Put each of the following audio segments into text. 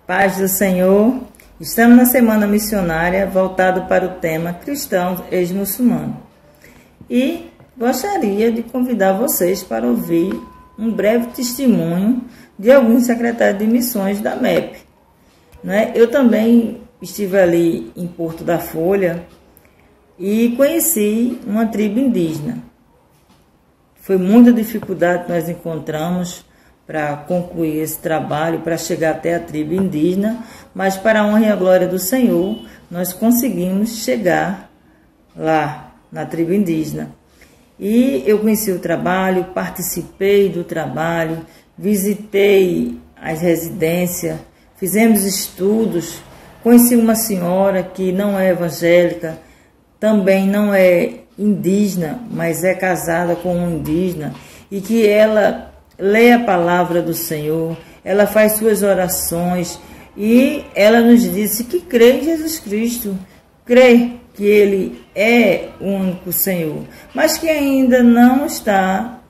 Paz do Senhor. Estamos na Semana Missionária voltado para o tema Cristãos ex-muçulmanos. E gostaria de convidar vocês para ouvir um breve testemunho de alguns secretários de missões da MEP. Eu também estive ali em Porto da Folha e conheci uma tribo indígena. Foi muita dificuldade que nós encontramos para concluir esse trabalho, para chegar até a tribo indígena, mas para a honra e a glória do Senhor, nós conseguimos chegar lá na tribo indígena. E eu conheci o trabalho, participei do trabalho, visitei as residências, fizemos estudos, conheci uma senhora que não é evangélica, também não é indígena, mas é casada com um indígena, e que ela lê a palavra do Senhor, ela faz suas orações, e ela nos disse que crê em Jesus Cristo, crê que Ele é o único Senhor, mas que ainda não está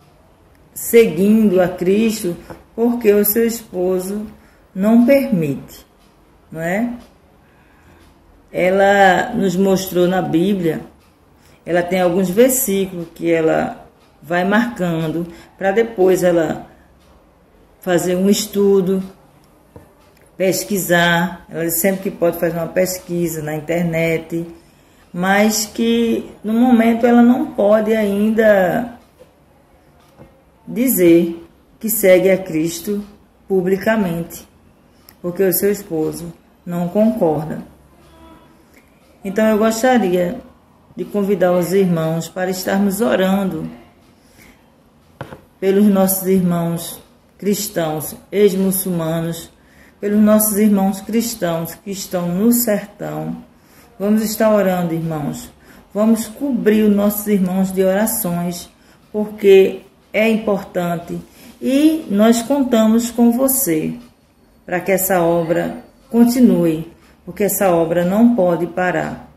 seguindo a Cristo, porque o seu esposo não permite, não é? Ela nos mostrou na Bíblia, ela tem alguns versículos que ela vai marcando para depois ela fazer um estudo, pesquisar. Ela sempre que pode fazer uma pesquisa na internet, mas que no momento ela não pode ainda dizer que segue a Cristo publicamente, porque o seu esposo não concorda. Então eu gostaria de convidar os irmãos para estarmos orando pelos nossos irmãos cristãos ex-muçulmanos, pelos nossos irmãos cristãos que estão no sertão. Vamos estar orando, irmãos. Vamos cobrir os nossos irmãos de orações, porque é importante. E nós contamos com você para que essa obra continue, porque essa obra não pode parar.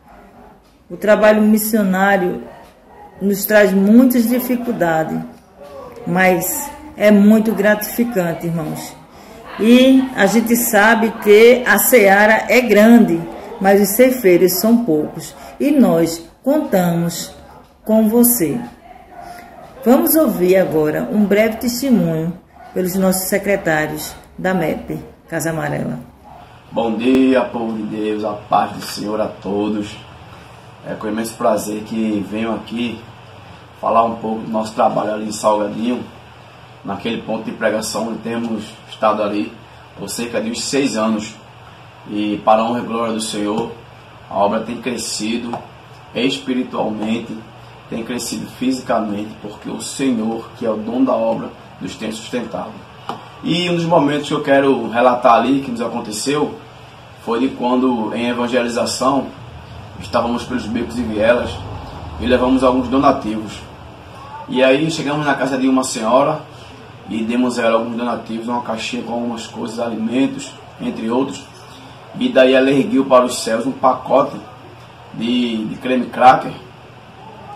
O trabalho missionário nos traz muitas dificuldades, mas é muito gratificante, irmãos. E a gente sabe que a seara é grande, mas os ceifeiros são poucos. E nós contamos com você. Vamos ouvir agora um breve testemunho pelos nossos secretários da MEP, Casa Amarela. Bom dia, povo de Deus, a paz do Senhor a todos. É com imenso prazer que venho aqui falar um pouco do nosso trabalho ali em Salgadinho, naquele ponto de pregação onde temos estado ali por cerca de uns 6 anos. E para a honra e glória do Senhor, a obra tem crescido espiritualmente, tem crescido fisicamente, porque o Senhor, que é o dono da obra, nos tem sustentado. E um dos momentos que eu quero relatar ali, que nos aconteceu, foi de quando em evangelização, estávamos pelos becos e vielas e levamos alguns donativos. E aí chegamos na casa de uma senhora e demos a ela alguns donativos, uma caixinha com algumas coisas, alimentos, entre outros. E daí ela ergueu para os céus um pacote de creme cracker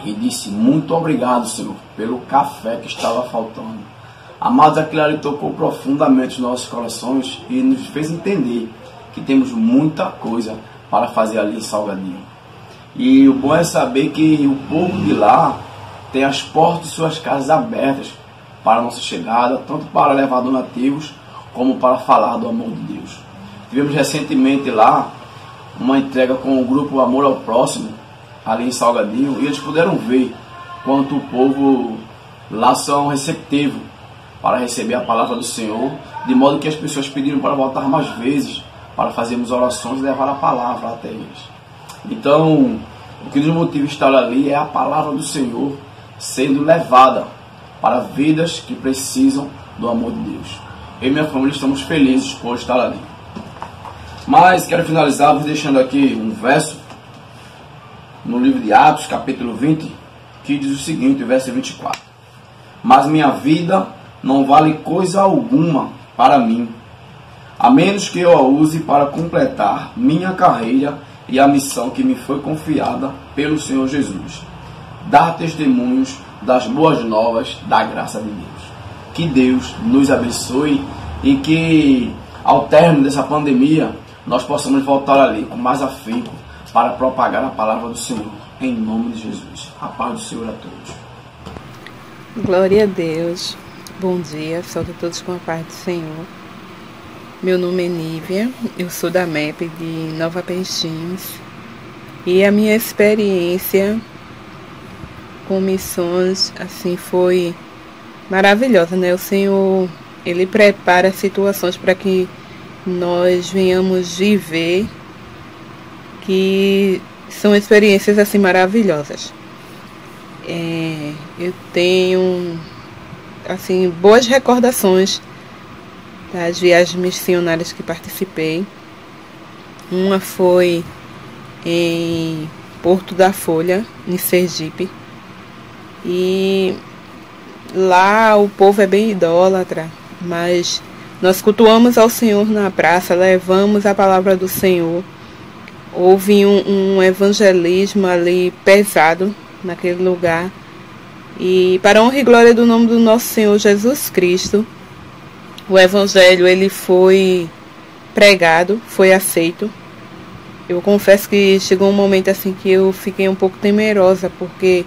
e disse: muito obrigado, Senhor, pelo café que estava faltando. Amados, aquilo ali tocou profundamente os nossos corações e nos fez entender que temos muita coisa para fazer ali em Salgadinho. E o bom é saber que o povo de lá tem as portas de suas casas abertas para a nossa chegada, tanto para levar donativos como para falar do amor de Deus. Tivemos recentemente lá uma entrega com o grupo Amor ao Próximo, ali em Salgadinho, e eles puderam ver quanto o povo lá são receptivos para receber a palavra do Senhor, de modo que as pessoas pediram para voltar mais vezes, para fazermos orações e levar a palavra até eles. Então, o que nos motiva a estar ali é a palavra do Senhor sendo levada para vidas que precisam do amor de Deus. Eu e minha família estamos felizes por estar ali. Mas quero finalizar vos deixando aqui um verso no livro de Atos, capítulo 20, que diz o seguinte, verso 24. Mas minha vida não vale coisa alguma para mim, a menos que eu a use para completar minha carreira e a missão que me foi confiada pelo Senhor Jesus. Dar testemunhos das boas novas da graça de Deus. Que Deus nos abençoe e que ao término dessa pandemia, nós possamos voltar ali com mais afinco para propagar a palavra do Senhor. Em nome de Jesus. A paz do Senhor a todos. Glória a Deus. Bom dia, saúde a todos com a paz do Senhor. Meu nome é Nívia, eu sou da MEP de Nova Peixinhos. E a minha experiência com missões, assim, foi maravilhosa, né? O Senhor, Ele prepara situações para que nós venhamos viver, que são experiências, assim, maravilhosas. Eu tenho, assim, boas recordações das viagens missionárias que participei. Uma foi em Porto da Folha, em Sergipe. E lá o povo é bem idólatra, mas nós cultuamos ao Senhor na praça, levamos a palavra do Senhor. Houve um evangelismo ali pesado naquele lugar. E para a honra e glória do nome do nosso Senhor Jesus Cristo, o evangelho ele foi pregado, foi aceito. Eu confesso que chegou um momento assim que eu fiquei um pouco temerosa, porque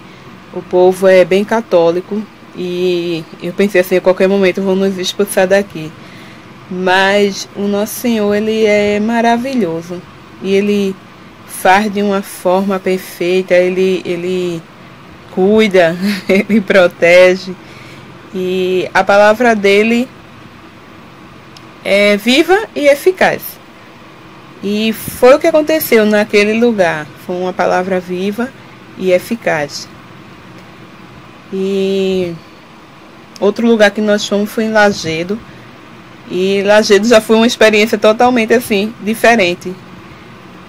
o povo é bem católico e eu pensei assim, a qualquer momento vão nos expulsar daqui. Mas o nosso Senhor, Ele é maravilhoso e Ele faz de uma forma perfeita, Ele cuida, Ele protege e a palavra dEle é viva e eficaz. E foi o que aconteceu naquele lugar, foi uma palavra viva e eficaz. E outro lugar que nós fomos foi em Lagedo. E Lagedo já foi uma experiência totalmente assim, diferente.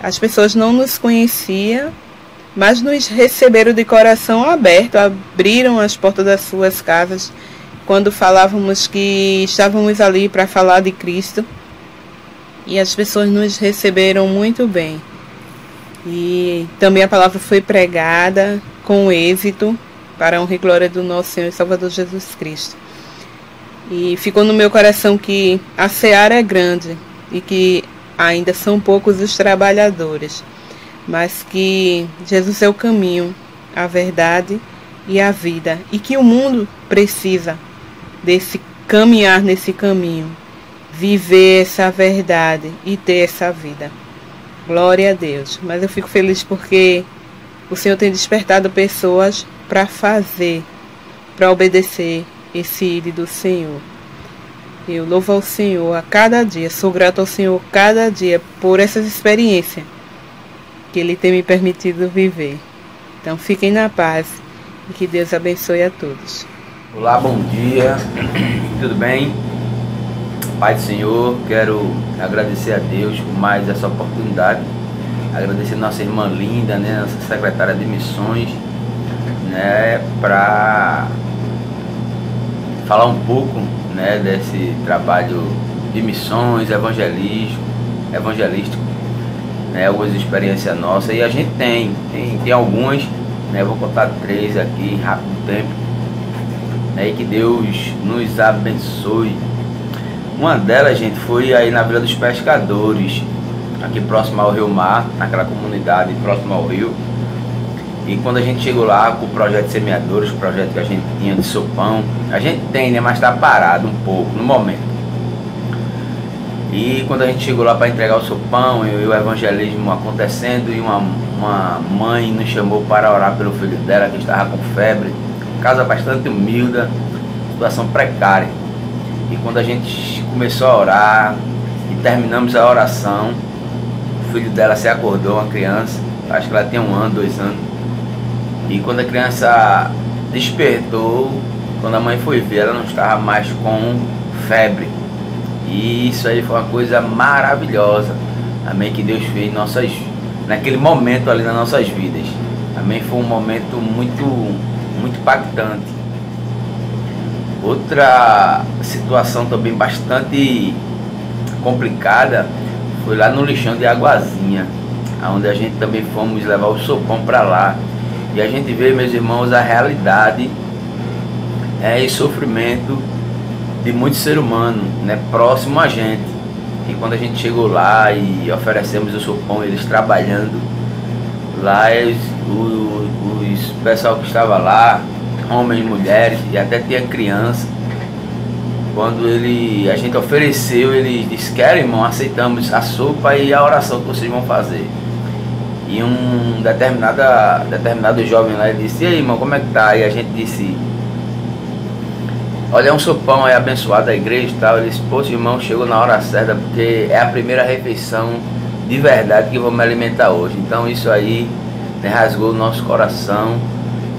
As pessoas não nos conheciam, mas nos receberam de coração aberto, abriram as portas das suas casas quando falávamos que estávamos ali para falar de Cristo. E as pessoas nos receberam muito bem. E também a palavra foi pregada com êxito, para a honra e glória do nosso Senhor e Salvador Jesus Cristo. E ficou no meu coração que a seara é grande e que ainda são poucos os trabalhadores, mas que Jesus é o caminho, a verdade e a vida, e que o mundo precisa desse caminhar nesse caminho, viver essa verdade e ter essa vida. Glória a Deus. Mas eu fico feliz porque o Senhor tem despertado pessoas para fazer, para obedecer esse ídolo do Senhor. Eu louvo ao Senhor a cada dia, sou grato ao Senhor cada dia por essas experiências que Ele tem me permitido viver. Então fiquem na paz e que Deus abençoe a todos. Olá, bom dia, tudo bem? Pai do Senhor, quero agradecer a Deus por mais essa oportunidade, agradecer a nossa irmã linda, né, nossa secretária de missões, né, para falar um pouco, né, desse trabalho de missões, evangelístico, né, algumas experiências nossas, e a gente tem algumas, né, vou contar 3 aqui em rápido tempo, né, e que Deus nos abençoe. Uma delas, gente, foi aí na Vila dos Pescadores, aqui próximo ao Rio Mar, naquela comunidade próximo ao rio. E quando a gente chegou lá com o projeto de semeadores, o projeto que a gente tinha de sopão, a gente tem, né, mas está parado um pouco no momento. E quando a gente chegou lá para entregar o sopão e o evangelismo acontecendo, e uma mãe nos chamou para orar pelo filho dela que estava com febre, casa bastante humilde, situação precária. E quando a gente começou a orar e terminamos a oração, o filho dela se acordou, uma criança, acho que ela tinha 1 ano, 2 anos. E quando a criança despertou, quando a mãe foi ver, ela não estava mais com febre. E isso aí foi uma coisa maravilhosa, amém, que Deus fez naquele momento ali nas nossas vidas. Amém, foi um momento muito impactante. Outra situação também bastante complicada foi lá no lixão de Aguazinha, onde a gente também fomos levar o sopão para lá. E a gente vê, meus irmãos, a realidade e sofrimento de muito ser humano, né, próximo a gente. E quando a gente chegou lá e oferecemos o sopão, eles trabalhando lá, os pessoal que estava lá, homens, mulheres e até tinha criança, quando a gente ofereceu, ele disse: quero, irmão, aceitamos a sopa e a oração que vocês vão fazer. E um determinado jovem lá, ele disse: e aí, irmão, como é que tá? E a gente disse: olha, é um sopão aí abençoado da igreja e tal. Ele disse: poxa, irmão, chegou na hora certa, porque é a primeira refeição de verdade que vou me alimentar hoje. Então isso aí, né, rasgou o nosso coração,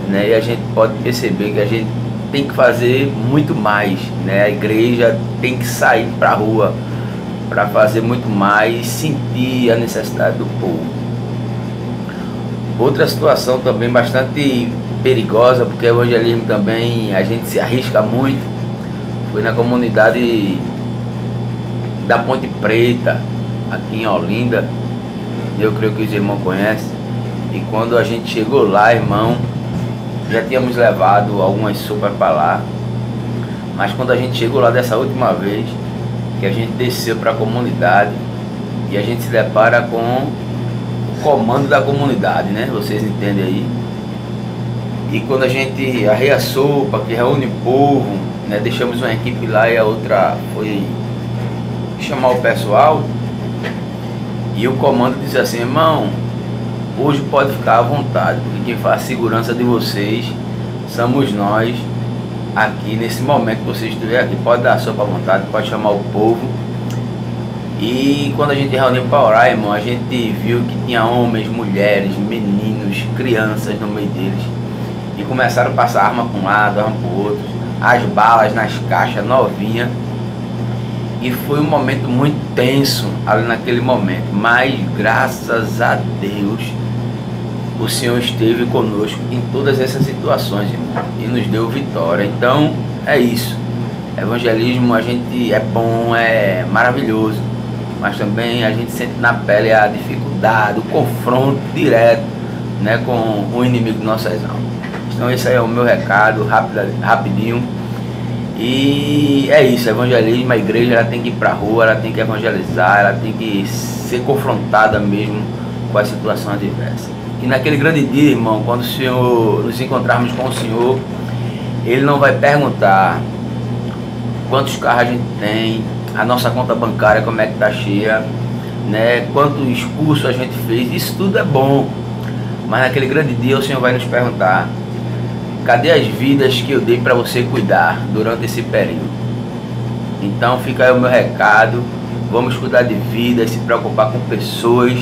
né, e a gente pode perceber que a gente tem que fazer muito mais, né? A igreja tem que sair para a rua para fazer muito mais, sentir a necessidade do povo. Outra situação também bastante perigosa, porque o evangelismo também a gente se arrisca muito, foi na comunidade da Ponte Preta, aqui em Olinda. Eu creio que os irmãos conhecem. E quando a gente chegou lá, irmão, já tínhamos levado algumas sopas para lá, mas quando a gente chegou lá dessa última vez, que a gente desceu para a comunidade, e a gente se depara com o comando da comunidade, né? Vocês entendem aí? E quando a gente arreia a sopa, que reúne o povo, né? Deixamos uma equipe lá e a outra foi chamar o pessoal, e o comando disse assim: irmão, hoje pode ficar à vontade, porque quem faz a segurança de vocês somos nós aqui nesse momento que vocês estiverem aqui. Pode dar a sopa à vontade, pode chamar o povo. E quando a gente reuniu para orar, irmão, a gente viu que tinha homens, mulheres, meninos, crianças no meio deles, e começaram a passar arma para um lado, arma para o outro, as balas nas caixas novinha. E foi um momento muito tenso ali naquele momento, mas graças a Deus o Senhor esteve conosco em todas essas situações, irmão, e nos deu vitória. Então é isso, evangelismo a gente é bom, é maravilhoso, mas também a gente sente na pele a dificuldade, o confronto direto, né, com o inimigo de nossas almas. Então esse aí é o meu recado, rapidinho. E é isso, evangelismo, a igreja ela tem que ir para a rua, ela tem que evangelizar, ela tem que ser confrontada mesmo com a situação adversa. E naquele grande dia, irmão, quando o Senhor, nos encontrarmos com o Senhor, Ele não vai perguntar quantos carros a gente tem, a nossa conta bancária como é que está cheia, né, quantos cursos a gente fez. Isso tudo é bom, mas naquele grande dia o Senhor vai nos perguntar: cadê as vidas que eu dei para você cuidar durante esse período? Então fica aí o meu recado: vamos cuidar de vidas, se preocupar com pessoas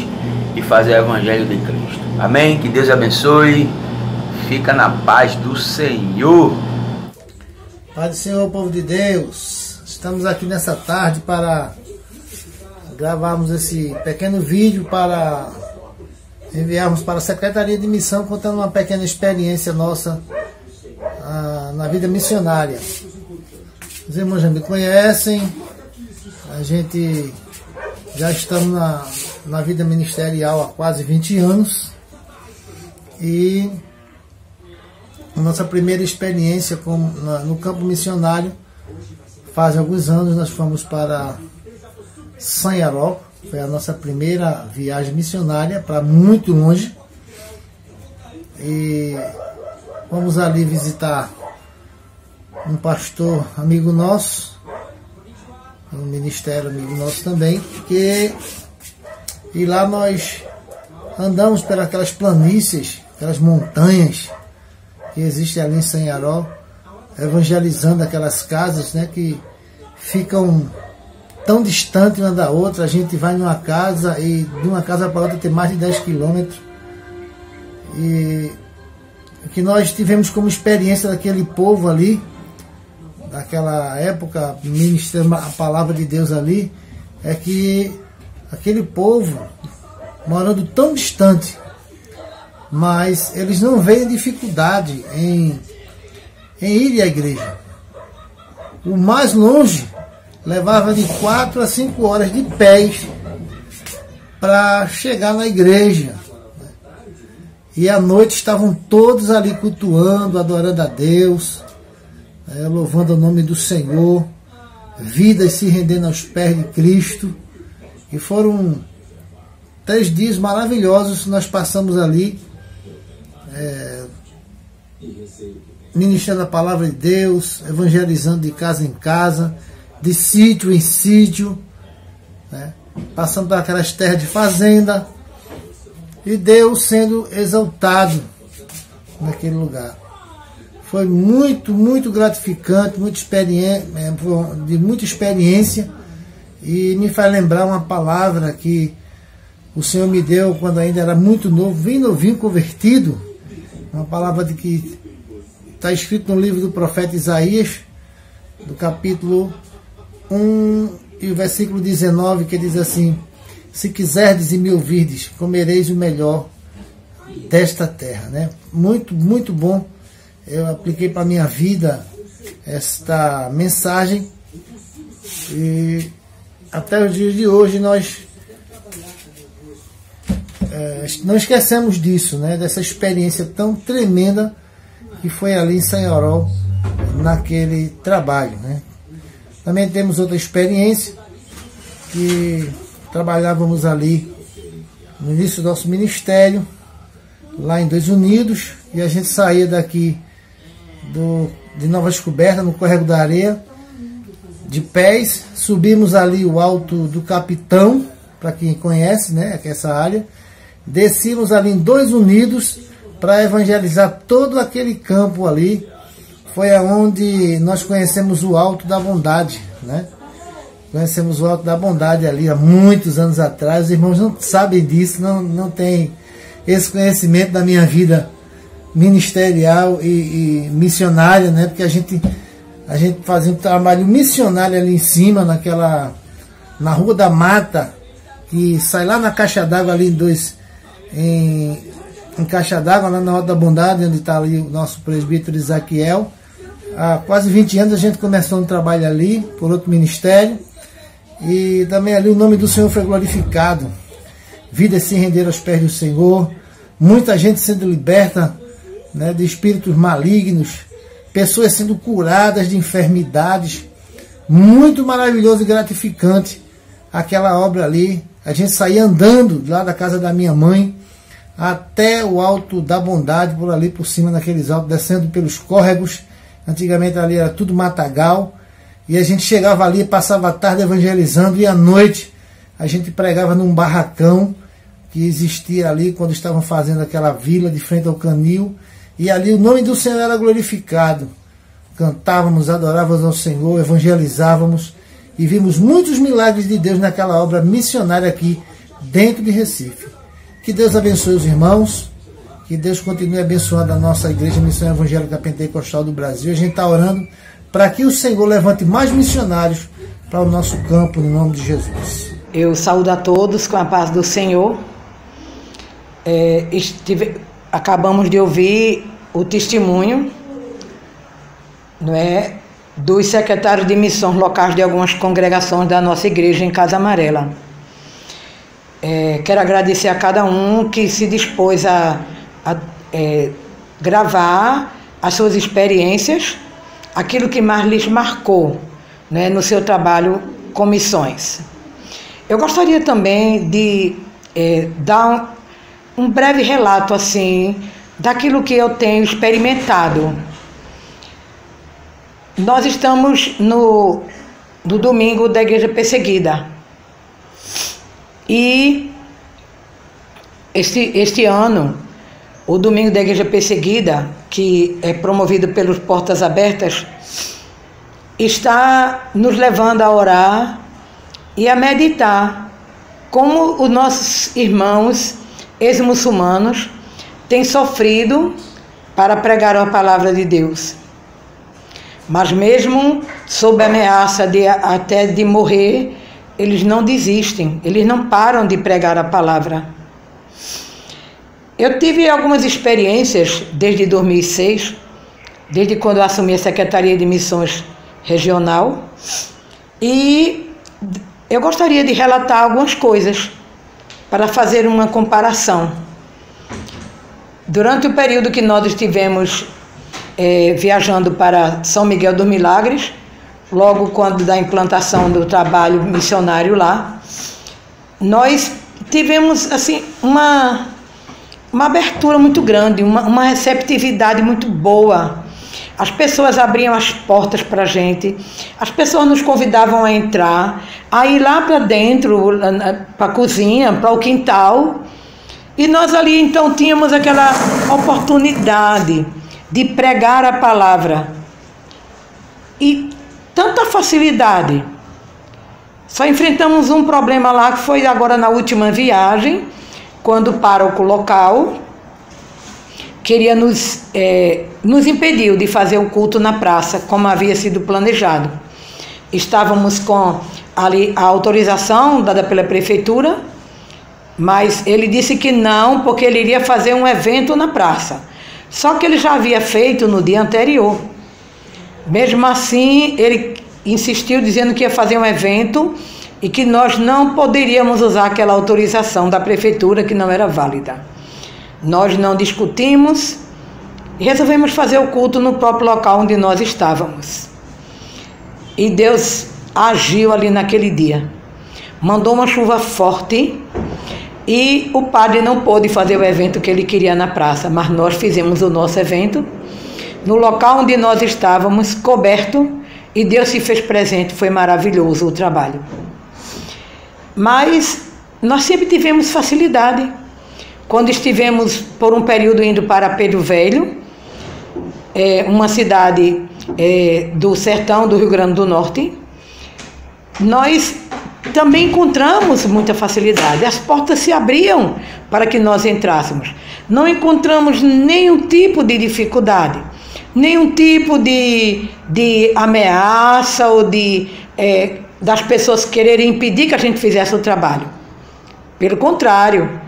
e fazer o evangelho de Cristo. Amém? Que Deus abençoe. Fica na paz do Senhor. Pai do Senhor, povo de Deus, estamos aqui nessa tarde para gravarmos esse pequeno vídeo para enviarmos para a Secretaria de Missão, contando uma pequena experiência nossa na vida missionária. Os irmãos já me conhecem, a gente já estamos na vida ministerial há quase 20 anos, e a nossa primeira experiência no campo missionário, faz alguns anos, nós fomos para Sanharó. Foi a nossa primeira viagem missionária para muito longe, e vamos ali visitar um pastor amigo nosso, um ministério amigo nosso também, e lá nós andamos pelas planícies, pelas montanhas que existem ali em Sanharó, evangelizando aquelas casas, né, que ficam tão distante uma da outra. A gente vai numa casa e de uma casa para outra tem mais de 10 quilômetros. E o que nós tivemos como experiência daquele povo ali, daquela época, ministrando a palavra de Deus ali, é que aquele povo, morando tão distante, mas eles não veem dificuldade em ir à igreja. O mais longe levava de 4 a 5 horas de pés para chegar na igreja. E à noite estavam todos ali cultuando, adorando a Deus, louvando o nome do Senhor, vidas se rendendo aos pés de Cristo. E foram 3 dias maravilhosos que nós passamos ali, ministrando a palavra de Deus, evangelizando de casa em casa, de sítio em sítio, né? Passando por aquelas terras de fazenda, e Deus sendo exaltado naquele lugar. Foi muito, muito gratificante, de muita experiência, e me faz lembrar uma palavra que o Senhor me deu quando ainda era muito novo, bem novinho, convertido, uma palavra de que está escrito no livro do profeta Isaías, do capítulo 1 e o versículo 19, que diz assim: se quiserdes e me ouvirdes, comereis o melhor desta terra, né? Muito, muito bom. Eu apliquei para a minha vida esta mensagem, e até os dias de hoje nós não esquecemos disso, né? Dessa experiência tão tremenda que foi ali em Sanharol, naquele trabalho, né? Também temos outra experiência, que trabalhávamos ali no início do nosso ministério, lá em 2 Unidos, e a gente saía daqui de Nova Descoberta, no Córrego da Areia, de pés, subimos ali o Alto do Capitão, para quem conhece, né, que é essa área, descíamos ali em 2 Unidos para evangelizar todo aquele campo ali. Foi aonde nós conhecemos o Alto da Bondade, né? Conhecemos o Alto da Bondade ali há muitos anos atrás. Os irmãos não sabem disso, não têm esse conhecimento da minha vida ministerial e missionária, né? Porque a gente fazia um trabalho missionário ali em cima, na Rua da Mata, que sai lá na Caixa d'Água ali em Caixa d'Água, lá na Alto da Bondade, onde está ali o nosso presbítero Isaquiel. Há quase 20 anos a gente começou um trabalho ali, por outro ministério, e também ali o nome do Senhor foi glorificado. Vidas se renderam aos pés do Senhor, muita gente sendo liberta, né, de espíritos malignos, pessoas sendo curadas de enfermidades. Muito maravilhoso e gratificante aquela obra ali. A gente saía andando lá da casa da minha mãe até o Alto da Bondade, por ali por cima daqueles altos, descendo pelos córregos. Antigamente ali era tudo matagal, e a gente chegava ali, passava a tarde evangelizando, e à noite a gente pregava num barracão que existia ali quando estavam fazendo aquela vila de frente ao canil, e ali o nome do Senhor era glorificado. Cantávamos, adorávamos ao Senhor, evangelizávamos, e vimos muitos milagres de Deus naquela obra missionária aqui dentro de Recife. Que Deus abençoe os irmãos, que Deus continue abençoando a nossa Igreja Missão Evangélica Pentecostal do Brasil. A gente está orando para que o Senhor levante mais missionários para o nosso campo, no nome de Jesus. Eu saúdo a todos com a paz do Senhor. Acabamos de ouvir o testemunho, não é, dos secretários de missões locais de algumas congregações da nossa igreja em Casa Amarela. Quero agradecer a cada um que se dispôs a gravar as suas experiências, aquilo que mais lhes marcou, né, no seu trabalho com missões. Eu gostaria também de dar um breve relato assim daquilo que eu tenho experimentado. Nós estamos no domingo da Igreja Perseguida, e este ano o Domingo da Igreja Perseguida, que é promovido pelos Portas Abertas, está nos levando a orar e a meditar como os nossos irmãos ex-muçulmanos têm sofrido para pregar a palavra de Deus. Mas mesmo sob a ameaça até de morrer, eles não desistem, eles não param de pregar a palavra. Eu tive algumas experiências desde 2006, desde quando eu assumi a Secretaria de Missões Regional, e eu gostaria de relatar algumas coisas para fazer uma comparação. Durante o período que nós estivemos viajando para São Miguel dos Milagres, logo quando da implantação do trabalho missionário lá, nós tivemos assim uma abertura muito grande, uma receptividade muito boa. As pessoas abriam as portas para a gente, as pessoas nos convidavam a entrar, a ir lá para dentro, para a cozinha, para o quintal. E nós ali então tínhamos aquela oportunidade de pregar a palavra. E tanta facilidade. Só enfrentamos um problema lá, que foi agora na última viagem, quando o pároco local queria nos impediu de fazer o culto na praça, como havia sido planejado. Estávamos com ali a autorização dada pela prefeitura, mas ele disse que não, porque ele iria fazer um evento na praça. Só que ele já havia feito no dia anterior. Mesmo assim, ele insistiu dizendo que ia fazer um evento e que nós não poderíamos usar aquela autorização da prefeitura, que não era válida. Nós não discutimos e resolvemos fazer o culto no próprio local onde nós estávamos. E Deus agiu ali naquele dia. Mandou uma chuva forte e o padre não pôde fazer o evento que ele queria na praça, mas nós fizemos o nosso evento no local onde nós estávamos, coberto, e Deus se fez presente. Foi maravilhoso o trabalho. Mas nós sempre tivemos facilidade. Quando estivemos por um período indo para Pedro Velho, uma cidade do sertão do Rio Grande do Norte, nós também encontramos muita facilidade. As portas se abriam para que nós entrássemos. Não encontramos nenhum tipo de dificuldade, nenhum tipo de ameaça ou das pessoas quererem impedir que a gente fizesse o trabalho. Pelo contrário,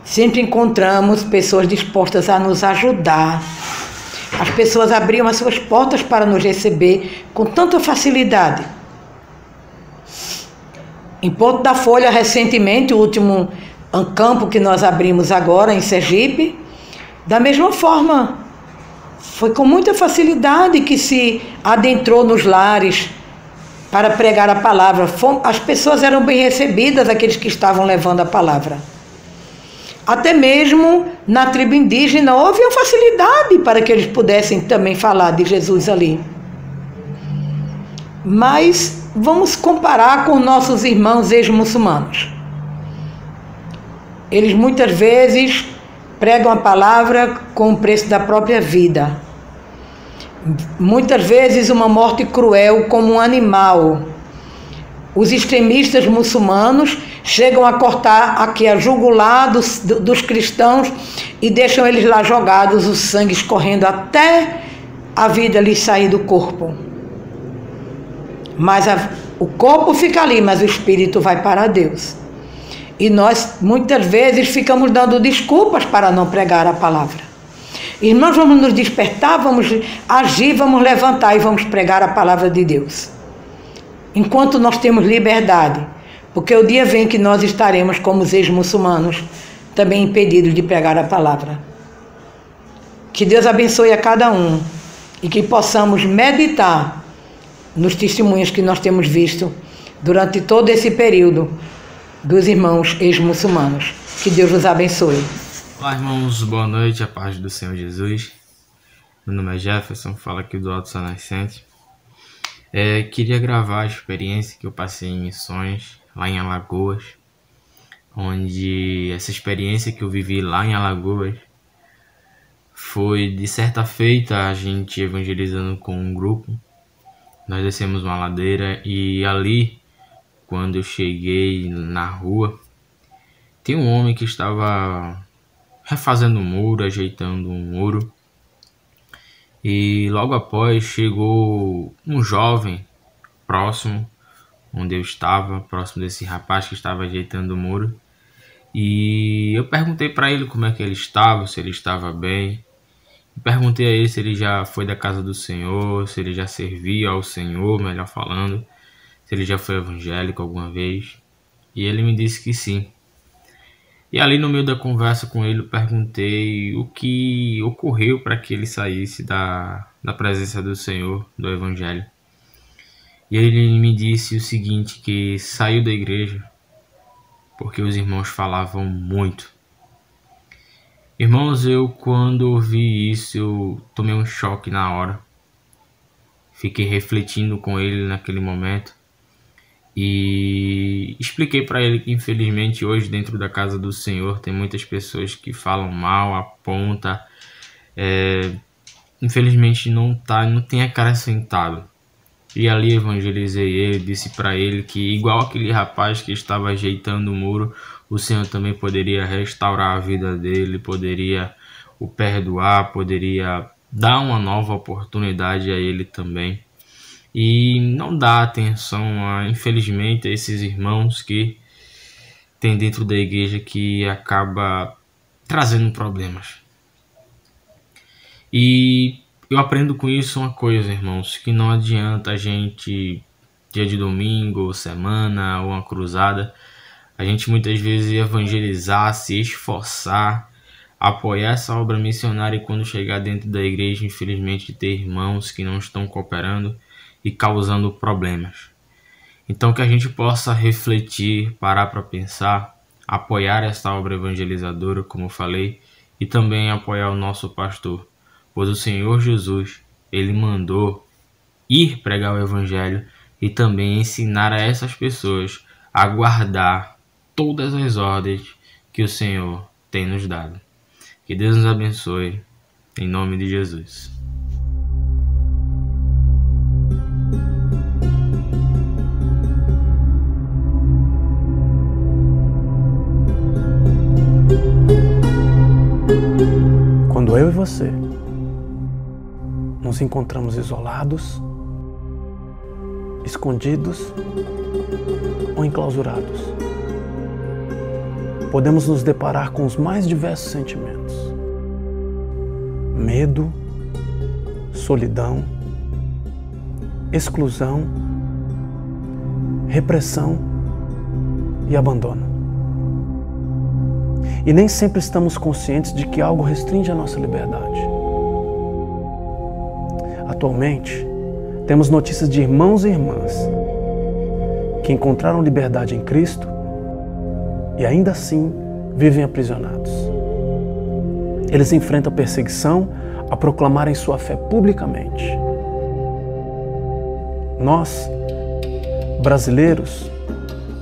sempre encontramos pessoas dispostas a nos ajudar. As pessoas abriam as suas portas para nos receber com tanta facilidade. Em Ponto da Folha, recentemente, o último campo que nós abrimos agora em Sergipe, da mesma forma, foi com muita facilidade que se adentrou nos lares para pregar a palavra. As pessoas eram bem recebidas, aqueles que estavam levando a palavra. Até mesmo na tribo indígena houve uma facilidade para que eles pudessem também falar de Jesus ali. Mas vamos comparar com nossos irmãos ex-muçulmanos. Eles muitas vezes pregam a palavra com o preço da própria vida. Muitas vezes uma morte cruel como um animal. Os extremistas muçulmanos chegam a cortar aqui a jugular dos cristãos e deixam eles lá jogados, o sangue escorrendo até a vida lhes sair do corpo. Mas o corpo fica ali, mas o espírito vai para Deus. E nós muitas vezes ficamos dando desculpas para não pregar a palavra. Irmãos, vamos nos despertar, vamos agir, vamos levantar e vamos pregar a palavra de Deus. Enquanto nós temos liberdade, porque o dia vem que nós estaremos como os ex-muçulmanos, também impedidos de pregar a palavra. Que Deus abençoe a cada um e que possamos meditar nos testemunhos que nós temos visto durante todo esse período dos irmãos ex-muçulmanos. Que Deus os abençoe. Olá, irmãos, boa noite, a paz do Senhor Jesus. Meu nome é Jefferson, falo aqui do Alto São Nascente. Queria gravar a experiência que eu passei em missões lá em Alagoas, onde essa experiência que eu vivi lá em Alagoas foi de certa feita a gente evangelizando com um grupo. Nós descemos uma ladeira e ali, quando eu cheguei na rua, tem um homem que estava refazendo um muro, ajeitando um muro. E logo após chegou um jovem próximo, onde eu estava, próximo desse rapaz que estava ajeitando o muro. E eu perguntei para ele como é que ele estava, se ele estava bem. Perguntei a ele se ele já foi da casa do Senhor, se ele já servia ao Senhor, melhor falando, se ele já foi evangélico alguma vez. E ele me disse que sim. E ali no meio da conversa com ele eu perguntei o que ocorreu para que ele saísse da presença do Senhor, do Evangelho. E ele me disse o seguinte, que saiu da igreja porque os irmãos falavam muito. Irmãos, eu quando ouvi isso, eu tomei um choque na hora. Fiquei refletindo com ele naquele momento e expliquei para ele que infelizmente hoje dentro da casa do Senhor tem muitas pessoas que falam mal, apontam, infelizmente não tem acrescentado. E ali evangelizei ele, disse para ele que igual aquele rapaz que estava ajeitando o muro, o Senhor também poderia restaurar a vida dele, poderia o perdoar, poderia dar uma nova oportunidade a ele também. E não dá atenção, infelizmente, a esses irmãos que tem dentro da igreja que acaba trazendo problemas. E eu aprendo com isso uma coisa, irmãos, que não adianta a gente, dia de domingo, ou semana, ou uma cruzada, a gente muitas vezes evangelizar, se esforçar, apoiar essa obra missionária e quando chegar dentro da igreja, infelizmente, ter irmãos que não estão cooperando e causando problemas. Então que a gente possa refletir, parar para pensar, apoiar essa obra evangelizadora, como eu falei, e também apoiar o nosso pastor. Pois o Senhor Jesus, ele mandou ir pregar o evangelho e também ensinar a essas pessoas a guardar todas as ordens que o Senhor tem nos dado. Que Deus nos abençoe, em nome de Jesus. Quando eu e você nos encontramos isolados, escondidos ou enclausurados, podemos nos deparar com os mais diversos sentimentos: medo, solidão, exclusão, repressão e abandono. E nem sempre estamos conscientes de que algo restringe a nossa liberdade. Atualmente, temos notícias de irmãos e irmãs que encontraram liberdade em Cristo e ainda assim vivem aprisionados. Eles enfrentam perseguição a proclamarem sua fé publicamente. Nós, brasileiros,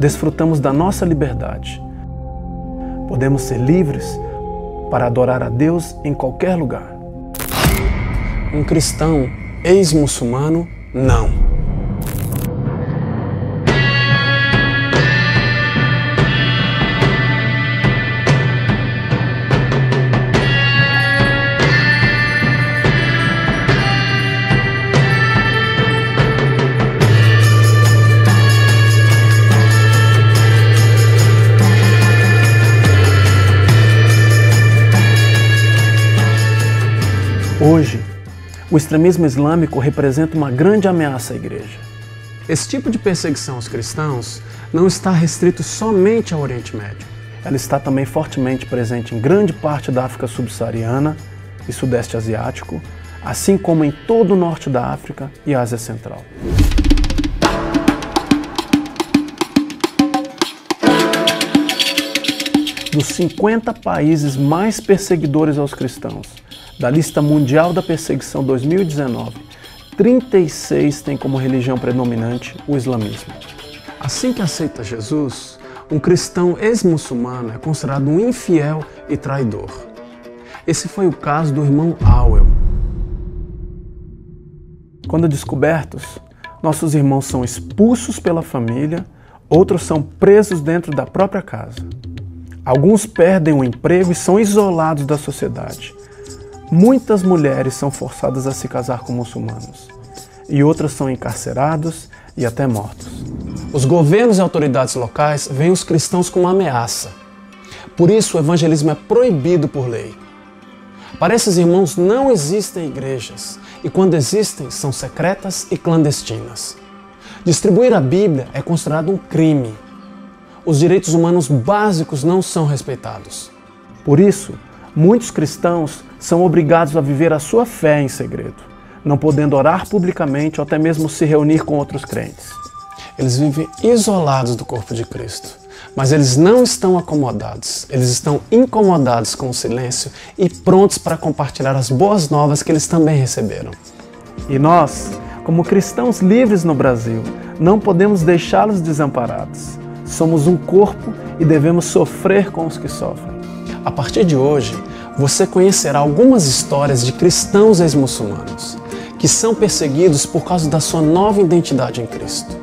desfrutamos da nossa liberdade. Podemos ser livres para adorar a Deus em qualquer lugar. Um cristão ex-muçulmano, não. Hoje, o extremismo islâmico representa uma grande ameaça à igreja. Esse tipo de perseguição aos cristãos não está restrito somente ao Oriente Médio. Ela está também fortemente presente em grande parte da África subsaariana e Sudeste Asiático, assim como em todo o norte da África e Ásia Central. Dos 50 países mais perseguidores aos cristãos, da lista mundial da perseguição 2019, 36 têm como religião predominante o islamismo. Assim que aceita Jesus, um cristão ex-muçulmano é considerado um infiel e traidor. Esse foi o caso do irmão Auel. Quando descobertos, nossos irmãos são expulsos pela família, outros são presos dentro da própria casa. Alguns perdem o emprego e são isolados da sociedade. Muitas mulheres são forçadas a se casar com muçulmanos e outras são encarcerados e até mortos. Os governos e autoridades locais veem os cristãos como uma ameaça. Por isso, o evangelismo é proibido por lei. Para esses irmãos não existem igrejas e quando existem são secretas e clandestinas. Distribuir a Bíblia é considerado um crime. Os direitos humanos básicos não são respeitados. Por isso, muitos cristãos são obrigados a viver a sua fé em segredo, não podendo orar publicamente ou até mesmo se reunir com outros crentes. Eles vivem isolados do corpo de Cristo, Mas eles não estão acomodados, eles estão incomodados com o silêncio e prontos para compartilhar as boas novas que eles também receberam. E nós, como cristãos livres no Brasil, não podemos deixá-los desamparados. Somos um corpo e devemos sofrer com os que sofrem. A partir de hoje, você conhecerá algumas histórias de cristãos ex-muçulmanos que são perseguidos por causa da sua nova identidade em Cristo.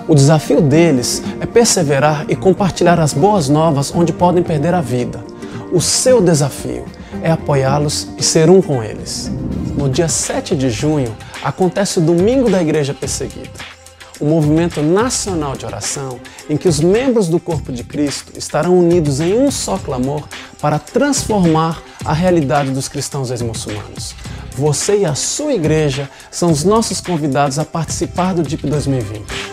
O desafio deles é perseverar e compartilhar as boas novas onde podem perder a vida. O seu desafio é apoiá-los e ser um com eles. No dia 7 de junho, acontece o Domingo da Igreja Perseguida, um movimento nacional de oração em que os membros do corpo de Cristo estarão unidos em um só clamor para transformar a realidade dos cristãos ex-muçulmanos. Você e a sua igreja são os nossos convidados a participar do DIP 2020.